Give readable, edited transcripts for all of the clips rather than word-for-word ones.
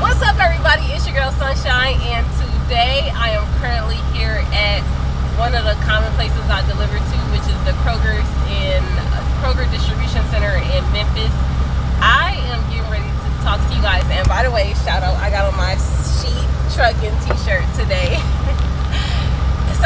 What's up, everybody? It's your girl Sunshine, and today I am currently here at one of the common places I deliver to, which is the Kroger Distribution Center in Memphis. I am getting ready to talk to you guys, and by the way, shout out, I got on my Sheet Trucking t-shirt today.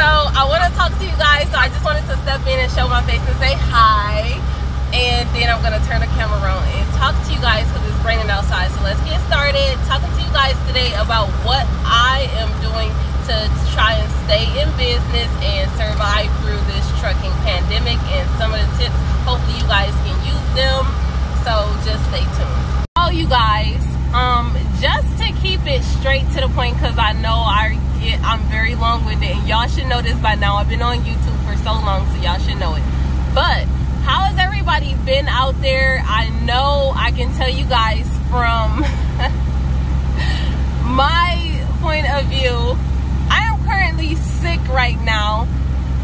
So I want to talk to you guys, so I just wanted to step in and show my face and say hi. And then I'm gonna turn the camera around and talk to you guys because it's raining outside. So let's get started talking to you guys today about what I am doing to try and stay in business and survive through this trucking pandemic, and some of the tips, hopefully you guys can use them. So just stay tuned. Oh, you guys, just to keep it straight to the point, because I know I'm very long-winded, and y'all should know this by now. I've been on YouTube for so long, so y'all should know it. But how has everybody been out there? I know I can tell you guys from my point of view, I am currently sick right now,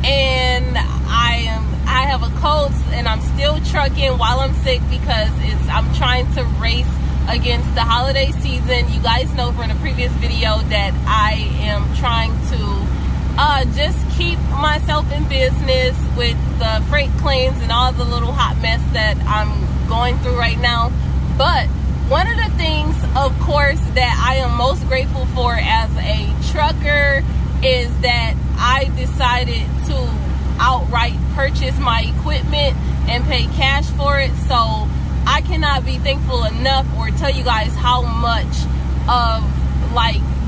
and I have a cold, and I'm still trucking while I'm sick because I'm trying to race against the holiday season. You guys know from the previous video that I am trying to just keep myself in business with the freight claims and all the little hot mess that I'm going through right now. But one of the things, of course, that I am most grateful for as a trucker is that I decided to outright purchase my equipment and pay cash for it. So I cannot be thankful enough or tell you guys how much of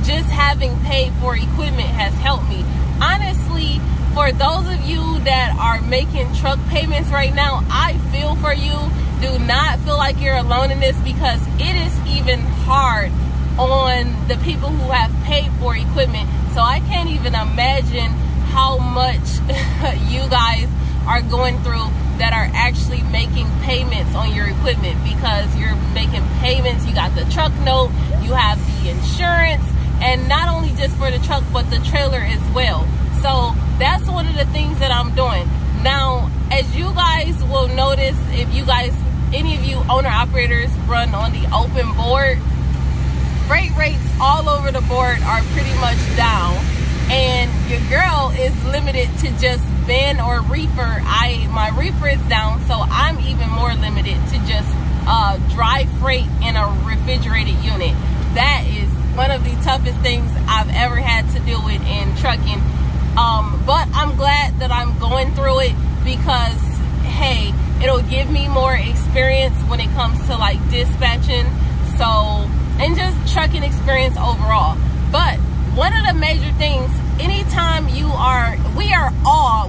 just having paid for equipment has helped me. Honestly, for those of you that are making truck payments right now, I feel for you. Do not feel like you're alone in this, because it is even hard on the people who have paid for equipment. So I can't even imagine how much you guys are going through that are actually making payments on your equipment, because you're making payments. You got the truck note, you have the insurance, and not only just for the truck but the trailer as well. So that's one of the things that I'm doing now. As you guys will notice, if you guys, any of you owner operators run on the open board, freight rates all over the board are pretty much down, and your girl is limited to just van or reefer. My reefer is down, so I'm even more limited to just dry freight in a refrigerated unit. That is one of the toughest things I've ever had to deal with in trucking. But I'm glad that I'm going through it, because hey, it'll give me more experience when it comes to like dispatching, so, and just trucking experience overall. But one of the major things, anytime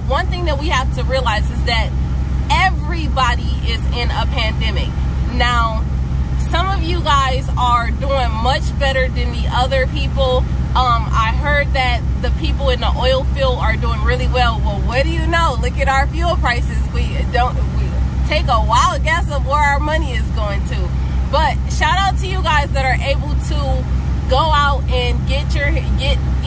one thing that we have to realize is that everybody is in a pandemic. Now, some of you guys are doing much better than the other people. I heard that the people in the oil field are doing really well. Well, what do you know? Look at our fuel prices. We take a wild guess of where our money is going to. But shout out to you guys that are able to go out and get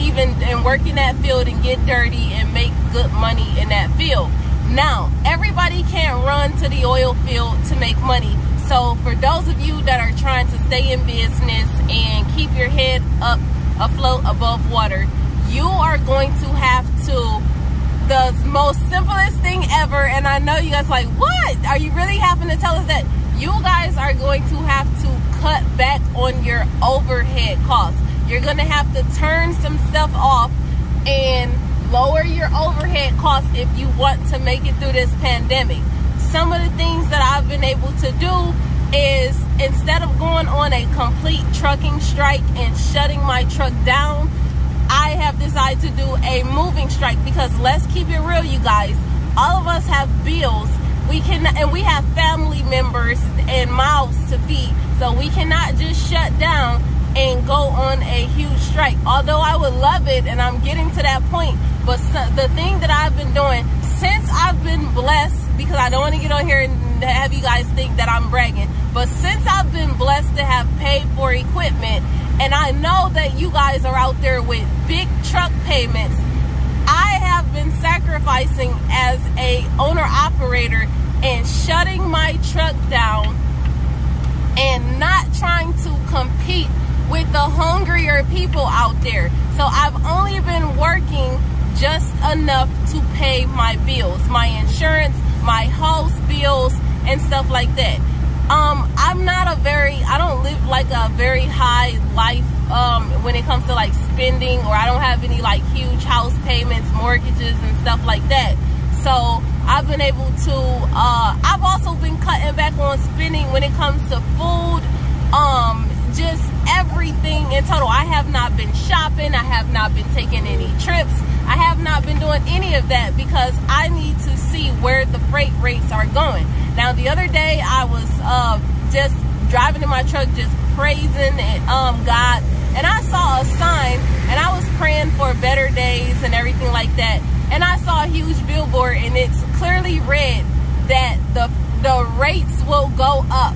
even and work in that field and get dirty and make good money in that field. Now, everybody can't run to the oil field to make money. So for those of you that are trying to stay in business and keep your head up afloat above water, you are going to have to, the most simplest thing ever, and I know you guys are like, what? Are you really having to tell us that? You guys are going to have to cut back on your overhead costs. You're going to have to turn some stuff off and lower your overhead costs if you want to make it through this pandemic. Some of the things that I've been able to do is, instead of going on a complete trucking strike and shutting my truck down, I have decided to do a moving strike, because let's keep it real, you guys, all of us have bills. And we have family members and mouths to feed, so we cannot just shut down and go on a huge strike. Although I would love it, and I'm getting to that point, but the thing that I've been doing since I've been blessed, because I don't want to get on here and have you guys think that I'm bragging, but since I've been blessed to have paid for equipment, and I know that you guys are out there with big truck payments, I have been sacrificing as a owner operator and shutting my truck down and not trying to compete with the hungrier people out there. So I've only been working just enough to pay my bills, my insurance, my house bills, and stuff like that. I don't live like a very high life when it comes to like spending, or I don't have any like huge house payments, mortgages, and stuff like that. So I've been able to, I've also been cutting back on spending when it comes to food, just everything in total. I have not been shopping. I have not been taking any trips. I have not been doing any of that because I need to see where the freight rates are going. Now, the other day I was just driving in my truck, just praising God, and I saw a sign, and I was praying for better days and everything like that. And I saw a huge billboard, and it's clearly read that the rates will go up.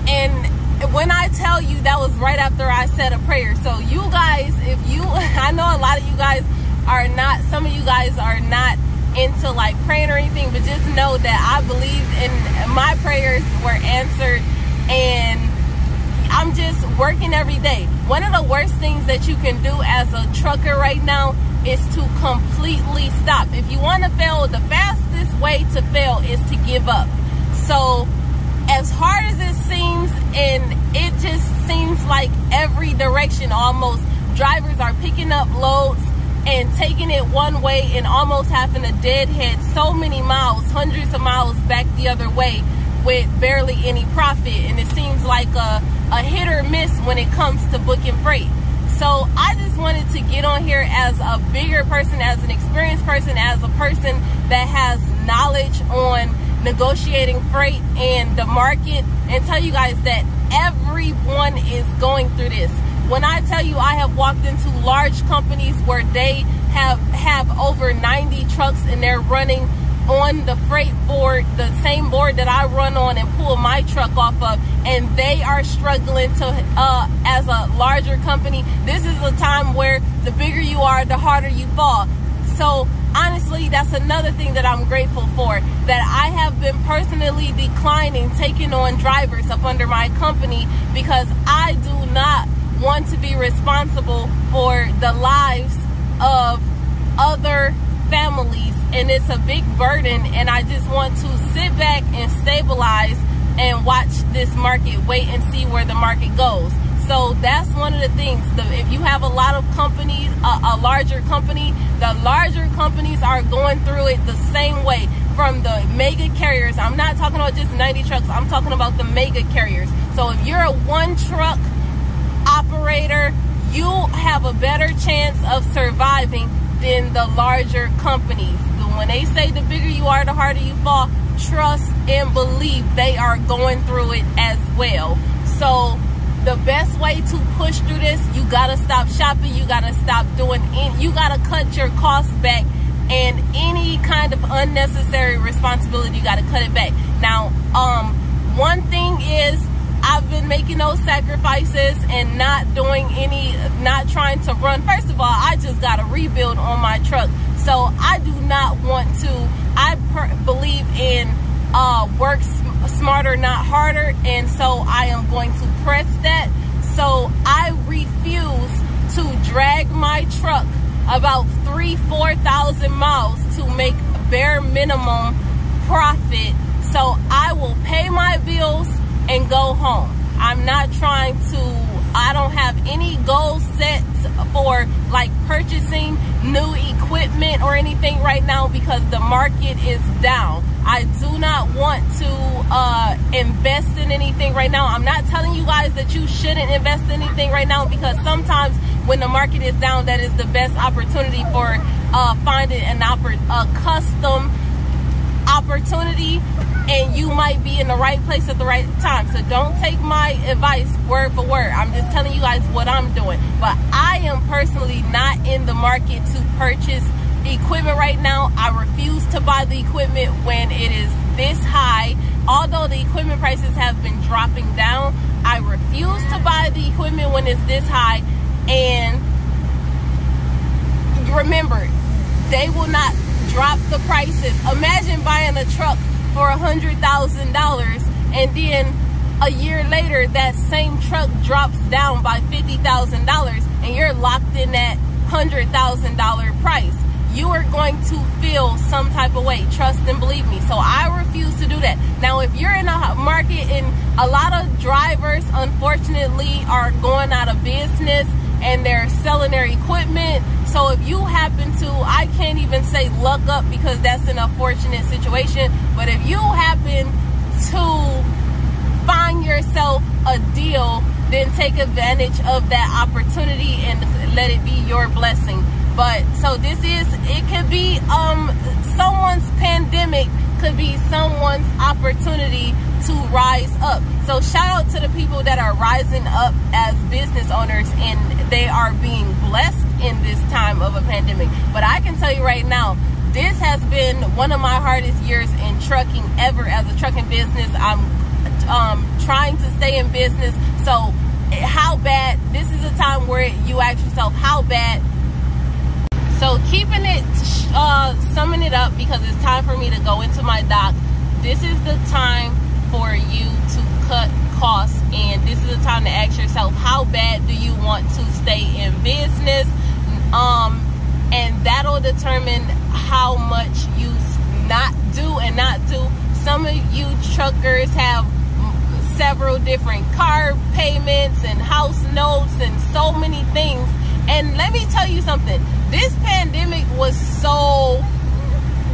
And when I tell you, that was right after I said a prayer. So you guys, I know a lot of you guys are not, some of you guys are not into like praying or anything, but just know that I believe in my prayers were answered, and I'm just working every day. One of the worst things that you can do as a trucker right now is to completely stop. If you want to fail, the fastest way to fail is to give up. So as hard as it seems, and it just seems like every direction almost, drivers are picking up loads and taking it one way and almost having a deadhead so many miles, hundreds of miles back the other way with barely any profit. And it seems like a hit or miss when it comes to booking freight. So I just wanted to get on here as a bigger person, as an experienced person, as a person that has knowledge on negotiating freight and the market, and tell you guys that everyone is going through this. When I tell you, I have walked into large companies where they have over 90 trucks, and they're running on the freight board, the same board that I run on and pull my truck off of, and they are struggling to, as a larger company. This is a time where the bigger you are, the harder you fall. So honestly, that's another thing that I'm grateful for, that I have been personally declining taking on drivers up under my company, because I do not want to be responsible for the lives of other families, and it's a big burden, and I just want to sit back and stabilize and watch this market, wait and see where the market goes. So that's one of the things. If you have a lot of companies, a larger company, the larger companies are going through it the same way. From the mega carriers, I'm not talking about just 90 trucks, I'm talking about the mega carriers. So if you're a one truck operator, you have a better chance of surviving than the larger companies. When they say the bigger you are, the harder you fall, trust and believe they are going through it as well. So the best way to push through this, you gotta stop shopping, you gotta stop doing, you gotta cut your costs back, and any kind of unnecessary responsibility, you gotta cut it back. Now, one thing is, I've been making those sacrifices and not doing any, not trying to run. First of all, I just got a rebuild on my truck. So I do not want to, I believe in work smarter, not harder. And so I am going to press that. So I refuse to drag my truck about 3,000–4,000 miles to make bare minimum profit. So I will pay my bills and go home. I'm not trying to, I don't have any goals set for like purchasing new equipment or anything right now, because the market is down. I do not want to invest in anything right now. I'm not telling you guys that you shouldn't invest in anything right now, because sometimes when the market is down, that is the best opportunity for finding a custom opportunity, and you might be in the right place at the right time. So don't take my advice word for word. I'm just telling you guys what I'm doing. But I am personally not in the market to purchase equipment right now. I refuse to buy the equipment when it is this high. Although the equipment prices have been dropping down, I refuse to buy the equipment when it's this high. And remember, they will not drop the prices. Imagine buying a truck for $100,000 and then a year later, that same truck drops down by $50,000 and you're locked in that $100,000 price. You are going to feel some type of way, trust and believe me. So I refuse to do that. Now, if you're in a market, and a lot of drivers unfortunately are going out of business and they're selling their equipment. So if you happen to, I can't even say luck up because that's an unfortunate situation, but if you happen to find yourself a deal, then take advantage of that opportunity and let it be your blessing. But so this is, it could be someone's pandemic, could be someone's opportunity to rise up. So shout out to the people that are rising up as business owners and they are being blessed in this time of a pandemic. But I can tell you right now, this has been one of my hardest years in trucking ever as a trucking business. I'm trying to stay in business. So how bad, this is a time where you ask yourself, how bad? So keeping it, summing it up, because it's time for me to go into my dock. This is the time for you to cut costs, and this is the time to ask yourself, how bad do you want to stay in business? And that'll determine how much you not do. Some of you truckers have several different car payments and house notes and so many things. And let me tell you something, this pandemic was so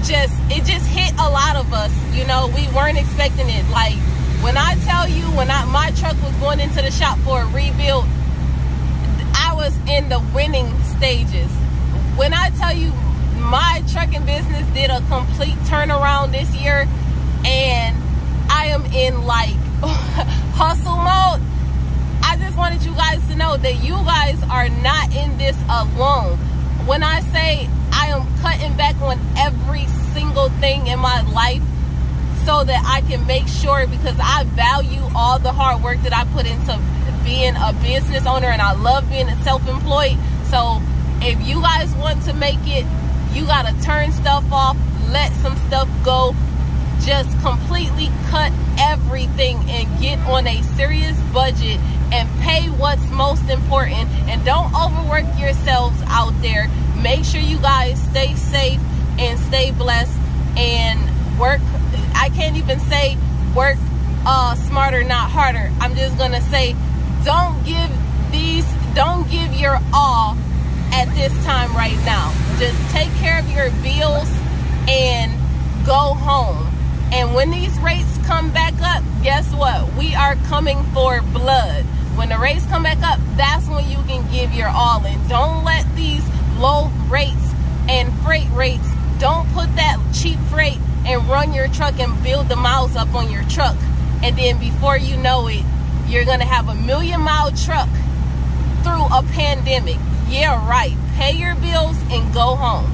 it just hit a lot of us. You know, we weren't expecting it. Like, when I tell you, when my truck was going into the shop for a rebuild, I was in the winning stages. When I tell you my trucking business did a complete turnaround this year, and I am in like hustle mode, I just wanted you guys to know that you guys are not in this alone. When I say I am cutting back on every single thing in my life so that I can make sure, because I value all the hard work that I put into being a business owner, and I love being self-employed. So if you guys want to make it, you got to turn stuff off, let some stuff go, just completely cut everything and get on a serious budget and pay what's most important, and don't overwork yourselves out there. Make sure you guys stay safe and stay blessed, and work. I can't even say work smarter, not harder. I'm just gonna say, don't give your all at this time right now. Just take care of your bills and go home. And when these rates come back up, guess what? We are coming for blood. When the rates come back up, that's when you can give your all in. Don't let these low rates and freight rates, don't put that cheap freight and run your truck and build the miles up on your truck. And then before you know it, you're going to have a 1,000,000-mile truck through a pandemic. Yeah, right. Pay your bills and go home.